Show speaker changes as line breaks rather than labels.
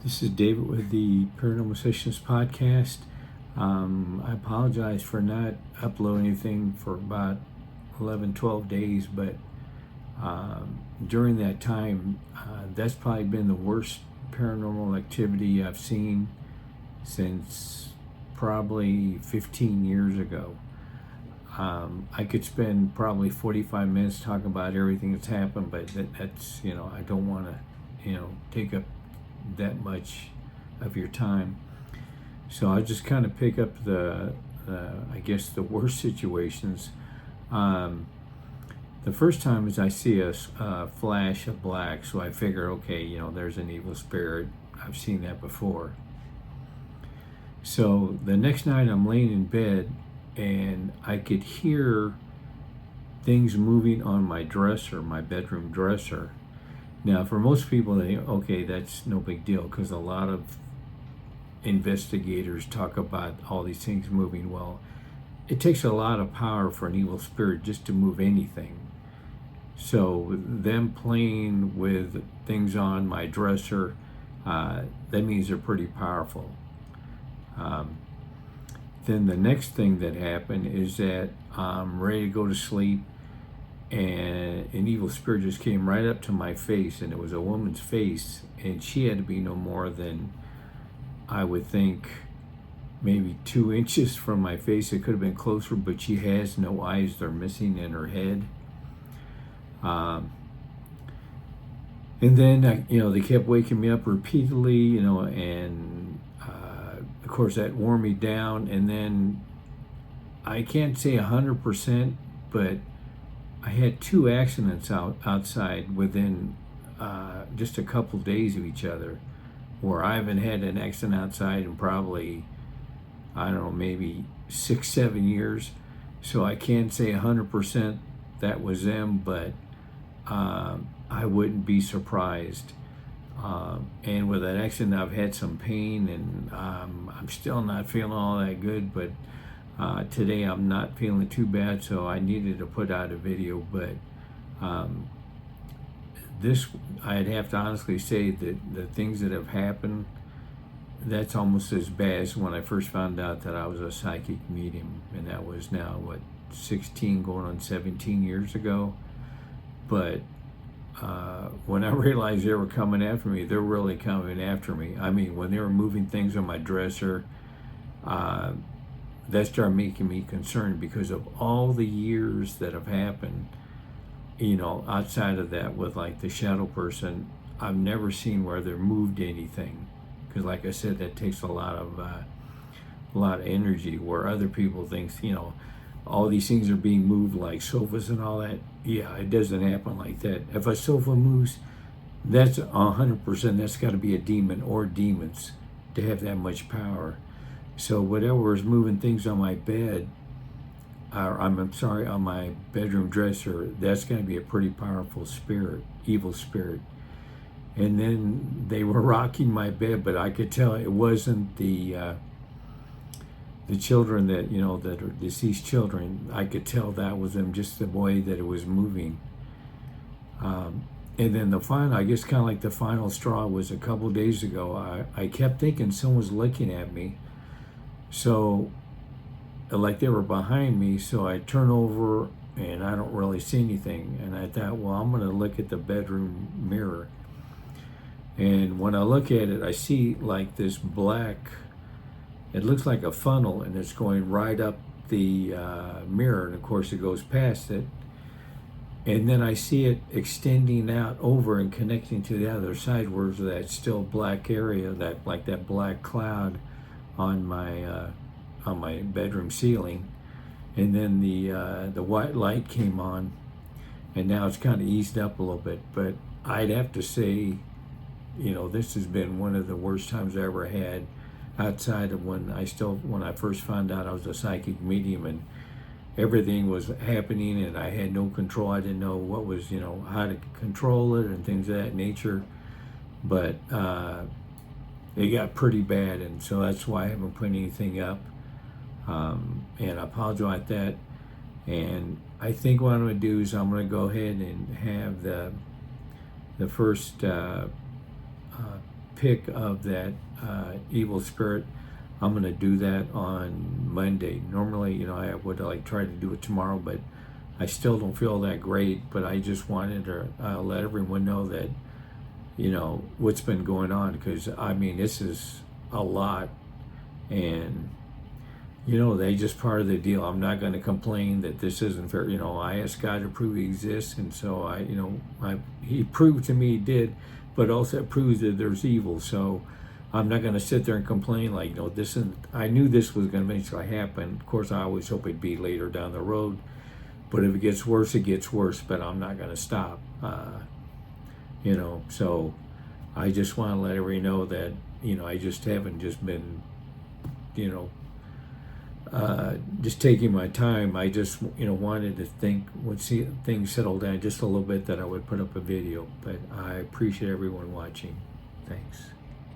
This is David with the Paranormal Sessions podcast. I apologize for not uploading anything for about 11, 12 days, but during that time, that's probably been the worst paranormal activity I've seen since probably 15 years ago. I could spend probably 45 minutes talking about everything that's happened, but that's, I don't want to, take up that much of your time. So I just kind of pick up I guess the worst situations. The first time is I see a flash of black, so I figure, okay, there's an evil spirit. I've seen that before. So the next night I'm laying in bed and I could hear things moving on my dresser, my bedroom dresser. Now, for most people, they think, okay, that's no big deal, because a lot of investigators talk about all these things moving. Well, it takes a lot of power for an evil spirit just to move anything. So them playing with things on my dresser, that means they're pretty powerful. Then the next thing that happened is that I'm ready to go to sleep, and an evil spirit just came right up to my face, and it was a woman's face, and she had to be no more than, I would think, maybe 2 inches from my face. It could have been closer, but she has no eyes. They're missing in her head. And then they kept waking me up repeatedly, and of course that wore me down. And then I can't say 100%, but I had 2 accidents outside within just a couple days of each other, where I haven't had an accident outside in probably, I don't know, maybe 6, 7 years. So I can't say 100% that was them, but I wouldn't be surprised. And with that accident, I've had some pain, and I'm still not feeling all that good, but today I'm not feeling too bad, so I needed to put out a video. But this, I'd have to honestly say that the things that have happened, that's almost as bad as when I first found out that I was a psychic medium, and that was now, 16 going on 17 years ago. But when I realized they were coming after me, they're really coming after me. I mean, when they were moving things on my dresser, that started making me concerned, because of all the years that have happened, outside of that with like the shadow person, I've never seen where they moved anything. Because like I said, that takes a lot of energy, where other people think, all these things are being moved, like sofas and all that. Yeah, it doesn't happen like that. If a sofa moves, that's 100%, that's got to be a demon or demons to have that much power. So whatever is moving things on my bed, or I'm sorry, on my bedroom dresser, that's going to be a pretty powerful spirit, evil spirit. And then they were rocking my bed, but I could tell it wasn't the children that, that are deceased children. I could tell that was them, just the way that it was moving. And then the final, I guess kind of like the final straw, was a couple days ago. I kept thinking someone was looking at me. So, like they were behind me, so I turn over and I don't really see anything. And I thought, well, I'm going to look at the bedroom mirror. And when I look at it, I see like this black, it looks like a funnel, and it's going right up the mirror. And of course it goes past it. And then I see it extending out over and connecting to the other side, where that still black area, that like that black cloud on my bedroom ceiling. And then the white light came on, and now it's kind of eased up a little bit. But I'd have to say, this has been one of the worst times I ever had, outside of when I first found out I was a psychic medium, and everything was happening and I had no control. I didn't know what was, how to control it and things of that nature. But it got pretty bad, and so that's why I haven't put anything up. And I apologize for that. And I think what I'm going to do is I'm going to go ahead and have the first pick of that evil spirit. I'm going to do that on Monday. Normally, you know, I would like try to do it tomorrow, but I still don't feel that great. But I just wanted to let everyone know that, you know, what's been going on, because I mean, this is a lot. And you know, they just part of the deal. I'm not going to complain that this isn't fair. You know, I asked God to prove He exists, and so He proved to me He did, but also it proves that there's evil. So I'm not going to sit there and complain like, no, this isn't. I knew this was going to eventually happen. Of course, I always hope it'd be later down the road, but if it gets worse, it gets worse. But I'm not going to stop. You know, so I just want to let everybody know that, you know, I just haven't just been, you know, just taking my time. I just, you know, wanted to think, would see things settle down just a little bit, that I would put up a video. But I appreciate everyone watching. Thanks.